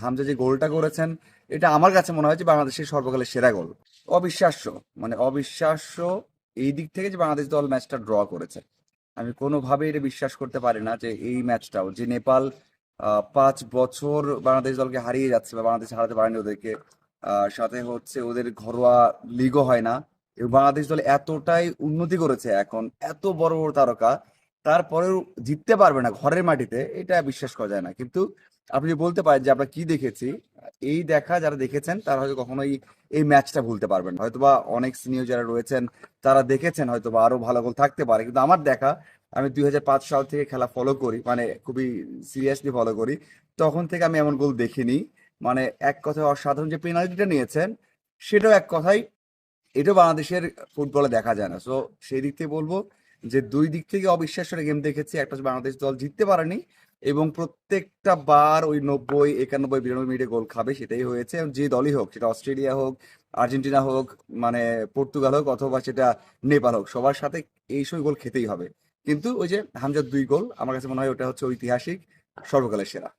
হামজা যে গোলটা করেছেন, এটা আমার কাছে মনে হয় যে বাংলাদেশের সর্বকালের সেরা গোল। অবিশ্বাস্য, মানে অবিশ্বাস্য এই দিক থেকে যে বাংলাদেশ দল ম্যাচটা ড্র করেছে। আমি কোনোভাবেই এটা বিশ্বাস করতে পারি না যে এই ম্যাচটাও যে নেপাল 5 বছর বাংলাদেশ দলকে হারিয়ে যাচ্ছে বা বাংলাদেশ হারাতে পারেনি ওদেরকে, সাথে হচ্ছে ওদের ঘরোয়া লিগও হয় না, এবং বাংলাদেশ দল এতটাই উন্নতি করেছে এখন, এত বড় বড় তারকা, তারপরেও জিততে পারবে না ঘরের মাটিতে, এটা বিশ্বাস করা যায় না। কিন্তু আপনি যে বলতে পারেন যে আমরা কি দেখেছি, এই দেখা যারা দেখেছেন তারা হয়তো কখনোই এই ম্যাচটা ভুলতে পারবেন না। হয়তোবা অনেক সিনিয়র যারা রয়েছেন তারা দেখেছেন হয়তোবা আরো ভালো গোল থাকতে পারে, কিন্তু আমার দেখা, আমি 2005 সাল থেকে খেলা ফলো করি, মানে খুবই সিরিয়াসলি ফলো করি, তখন থেকে আমি এমন গোল দেখিনি। মানে এক কথায় অসাধারণ যে পেনাল্টিটা নিয়েছেন, সেটাও এক কথায়, এটাও বাংলাদেশের ফুটবলে দেখা যায় না। সো সেই দিক থেকে বলবো যে দুই দিক থেকে অবিশ্বাস্য গেম দেখেছি। একটা হচ্ছে বাংলাদেশ দল জিততে পারেনি, এবং প্রত্যেকটা বার ওই 90, 91, 92 মিনিটে গোল খাবে, সেটাই হয়েছে। এবং যে দলই হোক, সেটা অস্ট্রেলিয়া হোক, আর্জেন্টিনা হোক, মানে পর্তুগাল হোক, অথবা সেটা নেপাল হোক, সবার সাথে এই সময় গোল খেতেই হবে। কিন্তু ওই যে হামজার 2 গোল, আমার কাছে মনে হয় ওটা হচ্ছে ঐতিহাসিক, সর্বকালের সেরা।